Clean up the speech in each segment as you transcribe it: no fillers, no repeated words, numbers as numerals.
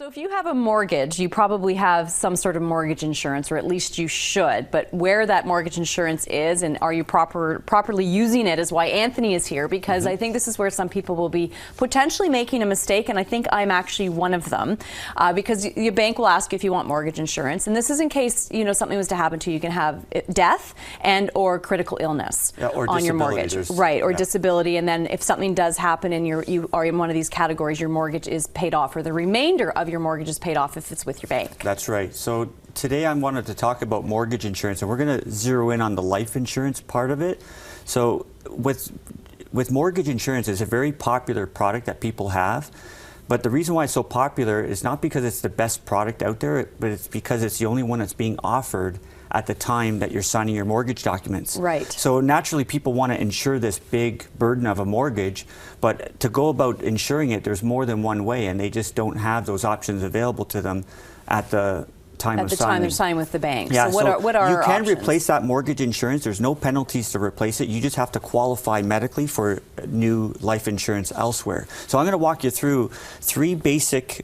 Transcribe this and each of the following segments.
So if you have a mortgage, you probably have some sort of mortgage insurance, or at least you should. But where that mortgage insurance is and are you properly using it is why Anthony is here, because I think this is where some people will be potentially making a mistake, and I think I'm actually one of them, because your bank will ask you if you want mortgage insurance, and this is in case something was to happen to you. You can have death and or critical illness on your mortgage, right? Or disability, and then if something does happen and you are in one of these categories, your mortgage is paid off, or the remainder of your mortgage is paid off if it's with your bank. That's right. So today I wanted to talk about mortgage insurance, and we're going to zero in on the life insurance part of it. So with mortgage insurance, it's a very popular product that people have. But the reason why it's so popular is not because it's the best product out there, but it's because it's the only one that's being offered at the time that you're signing your mortgage documents. Right. So naturally people want to insure this big burden of a mortgage, but to go about insuring it, there's more than one way, and they just don't have those options available to them at the time of signing. At the time they're signing with the bank. Yeah, so what are you our can options? replace that mortgage insurance. There's no penalties to replace it. You just have to qualify medically for new life insurance elsewhere. So I'm going to walk you through three basic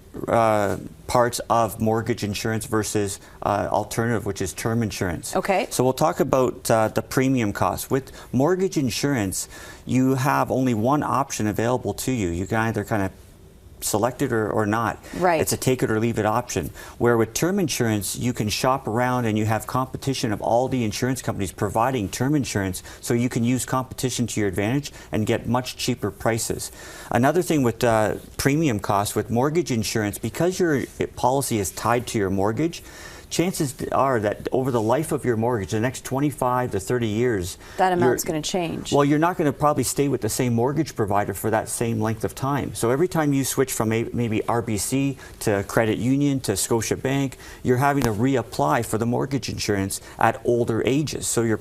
parts of mortgage insurance versus alternative, which is term insurance. Okay. So we'll talk about the premium cost. With mortgage insurance, you have only one option available to you. You can either kind of select it or not. Right. It's a take it or leave it option. Where with term insurance, you can shop around and you have competition of all the insurance companies providing term insurance, so you can use competition to your advantage and get much cheaper prices. Another thing with premium costs with mortgage insurance, because your policy is tied to your mortgage, chances are that over the life of your mortgage, the next 25 to 30 years, that amount's going to change. Well, you're not going to probably stay with the same mortgage provider for that same length of time. So every time you switch from maybe RBC to Credit Union to Scotiabank, you're having to reapply for the mortgage insurance at older ages. So your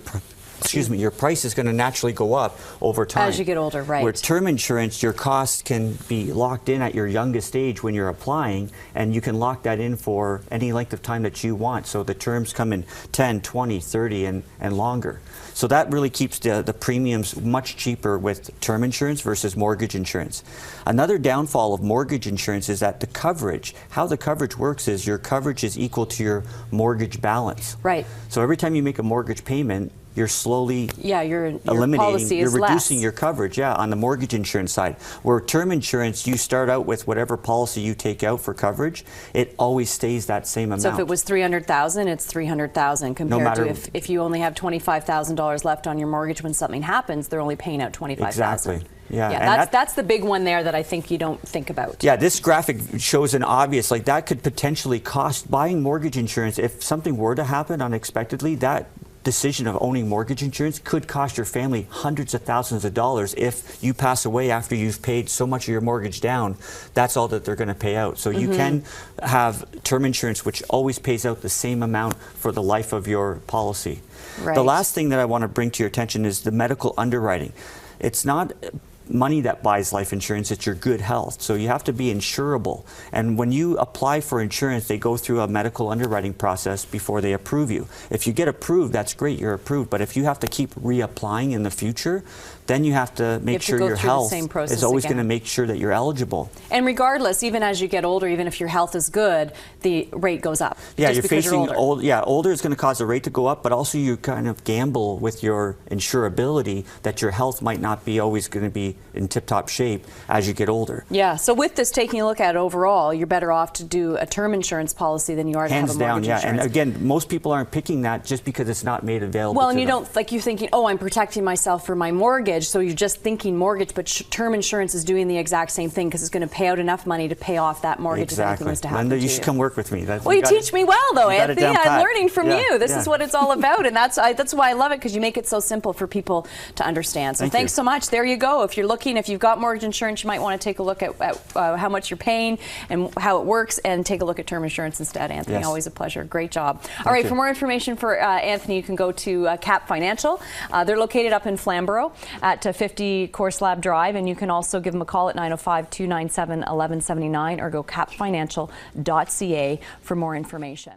price is going to naturally go up over time. As you get older, right. Where term insurance, your costs can be locked in at your youngest age when you're applying, and you can lock that in for any length of time that you want. So the terms come in 10, 20, 30, and longer. So that really keeps the premiums much cheaper with term insurance versus mortgage insurance. Another downfall of mortgage insurance is that the coverage, how the coverage works is your coverage is equal to your mortgage balance. Right. So every time you make a mortgage payment, you're slowly your eliminating, policy is you're reducing less. your coverage, on the mortgage insurance side. Where term insurance, you start out with whatever policy you take out for coverage, it always stays that same amount. So if it was $300,000, it's $300,000 compared to if you only have $25,000 left on your mortgage when something happens, they're only paying out $25,000. Exactly. Yeah, and that's the big one there that I think you don't think about. Yeah, this graphic shows an obvious, like that could potentially cost buying mortgage insurance. If something were to happen unexpectedly, that decision of owning mortgage insurance could cost your family hundreds of thousands of dollars. If you pass away after you've paid so much of your mortgage down, that's all that they're going to pay out. So you can have term insurance which always pays out the same amount for the life of your policy. Right. The last thing that I want to bring to your attention is the medical underwriting. It's not money that buys life insurance, it's your good health. So you have to be insurable. And when you apply for insurance, they go through a medical underwriting process before they approve you. If you get approved, that's great, you're approved. But if you have to keep reapplying in the future, then you have to make sure your health is always going to make sure that you're eligible. And regardless, even as you get older, even if your health is good, the rate goes up. Yeah, you're facing older is going to cause the rate to go up, but also you kind of gamble with your insurability that your health might not be always going to be in tip-top shape as you get older. Yeah, so with this, taking a look at it overall, you're better off to do a term insurance policy than you are to have a mortgage insurance. And again, most people aren't picking that just because it's not made available well, to and you them. don't, like you're thinking, oh, I'm protecting myself for my mortgage, so you're just thinking mortgage, but term insurance is doing the exact same thing because it's going to pay out enough money to pay off that mortgage if anything was to happen. Linda, you should come work with me. Well, you teach me well, though, Anthony. I'm learning from you. This is what it's all about, and that's why I love it, because you make it so simple for people to understand. So thanks so much. There you go. If you're looking, if you've got mortgage insurance, you might want to take a look at how much you're paying and how it works, and take a look at term insurance instead. Anthony, always a pleasure. Great job. All right, for more information for Anthony, you can go to Cap Financial. They're located up in Flamborough at 50 Courslab Drive, and you can also give them a call at 905-297-1179 or go capfinancial.ca for more information.